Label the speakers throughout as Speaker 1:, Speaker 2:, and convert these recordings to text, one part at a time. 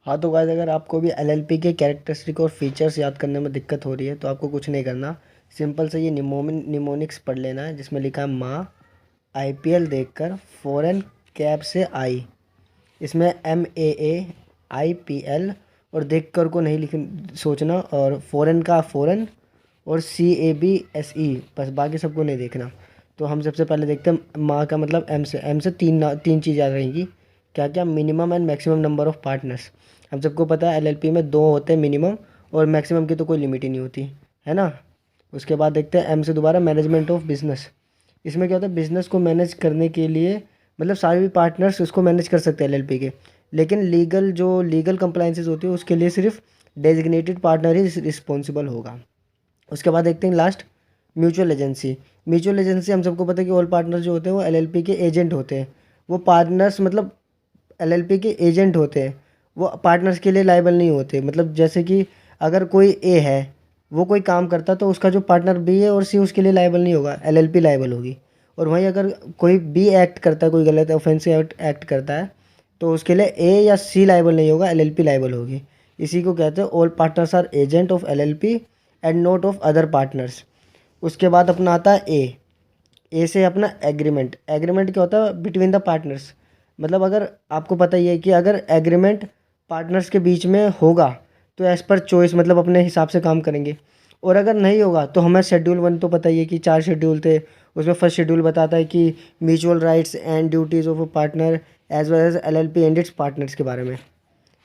Speaker 1: हाँ तो गाइस, अगर आपको भी एलएलपी के कैरेक्टरिस्टिक और फीचर्स याद करने में दिक्कत हो रही है तो आपको कुछ नहीं करना। सिंपल से ये निमोनिक्स पढ़ लेना है जिसमें लिखा है माँ आईपीएल देखकर फॉरेन कैब से आई। इसमें MAAIPL और देखकर को नहीं लिख सोचना, और फॉरेन का फॉरेन और CABSE, बस बाकी सबको नहीं देखना। तो हम सबसे पहले देखते हैं माँ का मतलब एम से तीन चीज़ याद रहेंगी। क्या क्या? Minimum and maximum number of partners. हम सबको पता है एलएलपी में 2 होते हैं मिनिमम, और मैक्सिमम की तो कोई लिमिट ही नहीं होती है ना। उसके बाद देखते हैं एम से दोबारा मैनेजमेंट ऑफ बिजनेस। इसमें क्या होता है, बिजनेस को मैनेज करने के लिए मतलब सारे भी पार्टनर्स उसको मैनेज कर सकते हैं एलएलपी के, लेकिन लीगल कंप्लाइंसेस होती है उसके लिए सिर्फ डेजिग्नेटेड पार्टनर ही रिस्पॉन्सिबल होगा। उसके बाद देखते हैं last mutual agency. Mutual agency हम सबको पता है कि ऑल पार्टनर्स जो होते हैं वो एलएलपी के एजेंट होते हैं। वो पार्टनर्स मतलब एलएलपी के एजेंट होते हैं, वो पार्टनर्स के लिए लायबल नहीं होते। मतलब जैसे कि अगर कोई ए है, वो कोई काम करता तो उसका जो पार्टनर बी है और सी उसके लिए लायबल नहीं होगा, एलएलपी लायबल होगी। और वहीं अगर कोई बी एक्ट करता है, कोई गलत ऑफेंसिव एक्ट करता है, तो उसके लिए ए या सी लायबल नहीं होगा, एलएलपी लायबल होगी। इसी को कहते हैं all partners are agent of LLP and note of other partners. उसके बाद अपना आता है ए से अपना एग्रीमेंट। एग्रीमेंट क्या होता है? Between the partners. मतलब अगर आपको पता ही है कि अगर एग्रीमेंट पार्टनर्स के बीच में होगा तो एज़ पर चॉइस मतलब अपने हिसाब से काम करेंगे, और अगर नहीं होगा तो हमें शेड्यूल 1 तो पता ही है कि 4 शेड्यूल थे। उसमें फर्स्ट शेड्यूल बताता है कि mutual rights and duties of a partner as well as LLP and its partners के बारे में।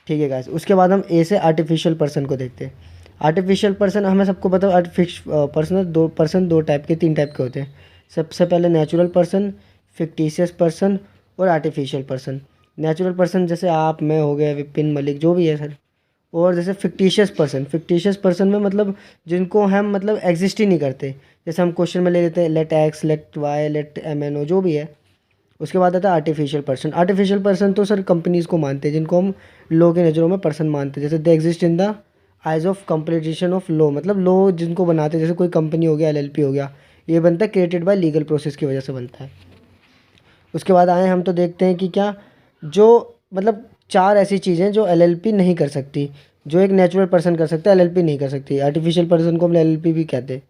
Speaker 1: ठीक है गाइस, उसके बाद हम ए से आर्टिफिशियल पर्सन को देखते हैं। आर्टिफिशियल पर्सन हमें सबको पता है, आर्टिफिशियल पर्सन दो टाइप के, 3 टाइप के होते हैं। सबसे पहले नेचुरल पर्सन, फिक्टिशियस पर्सन और आर्टिफिशियल पर्सन। नेचुरल पर्सन जैसे आप, मैं हो गए, विपिन, मलिक, जो भी है सर। और जैसे फिक्टिशियस पर्सन में मतलब जिनको हम मतलब एग्जिस्ट ही नहीं करते। जैसे हम क्वेश्चन में ले लेते हैं let X, let Y, let MNO, जो भी है। उसके बाद आता है आर्टिफिशियल पर्सन। आर्टिफिशियल पर्सन तो सर कंपनीज़ को मानते हैं, जिनको हम लॉ की नज़रों में पर्सन मानते हैं। जैसे they exist in the eyes of completion of law, मतलब लॉ जिनको बनाते हैं। जैसे कोई कंपनी हो गया, एलएलपी हो गया, ये बनता है क्रिएटेड बाय लीगल प्रोसेस की वजह से बनता है। उसके बाद आए हम तो देखते हैं कि क्या जो मतलब 4 ऐसी चीज़ें जो एलएलपी नहीं कर सकती, जो एक नेचुरल पर्सन कर सकता है, एलएलपी नहीं कर सकती। आर्टिफिशियल पर्सन को हम एलएलपी भी कहते हैं।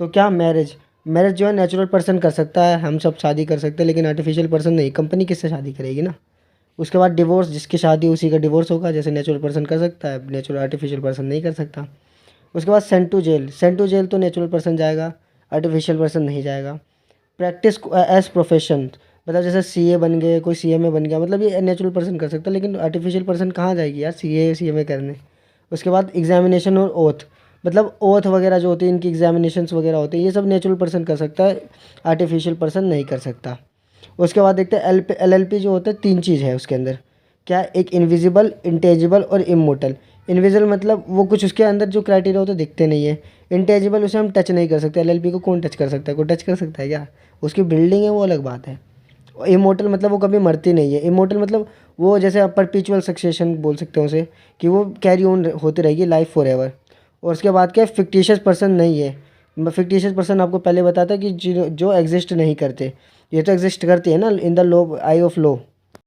Speaker 1: तो क्या? मैरिज जो है नेचुरल पर्सन कर सकता है, हम सब शादी कर सकते हैं, लेकिन आर्टिफिशियल पर्सन नहीं। कंपनी किससे शादी करेगी ना। उसके बाद डिवोर्स, जिसकी शादी उसी का डिवोर्स होगा। जैसे नेचुरल पर्सन कर सकता है, नेचुरल आर्टिफिशियल पर्सन नहीं कर सकता। उसके बाद सेंट टू जेल तो नेचुरल पर्सन जाएगा, आर्टिफिशियल पर्सन नहीं जाएगा। प्रैक्टिस एज प्रोफेशन, मतलब जैसे सीए बन गए, कोई सीएमए बन गया, मतलब ये नेचुरल पर्सन कर सकता है, लेकिन आर्टिफिशियल पर्सन कहाँ जाएगी यार सीएमए करने। उसके बाद एग्जामिनेशन और ओथ, मतलब ओथ वगैरह जो होती है, इनकी एग्जामिनेशंस वगैरह होते हैं, ये सब नेचुरल पर्सन कर सकता है, आर्टिफिशियल पर्सन नहीं कर सकता। उसके बाद देखते हैं एलएलपी जो होता है, 3 चीज़ है उसके अंदर। क्या? एक इनविजिबल, इंटेजिबल और इमोर्टल। इनविजिबल मतलब वो कुछ उसके अंदर जो क्राइटेरिया होते दिखते नहीं है। इंटेजिबल, उसे हम टच नहीं कर सकते। एलएलपी को कौन टच कर सकता है? कोई टच कर सकता है क्या? उसकी बिल्डिंग है वो अलग बात है। इमोर्टल मतलब वो कभी मरती नहीं है। इमोर्टल मतलब वो जैसे परपेचुअल सक्सेशन बोल सकते हैं उसे, कि वो कैरी ऑन होती रहेगी लाइफ फॉर एवर। और उसके बाद क्या? फिक्टिशियस पर्सन नहीं है। फिक्टिशियस पर्सन आपको पहले बताता है कि जो एग्जिस्ट नहीं करते। ये तो एग्जिस्ट करती है ना in the law, I of law,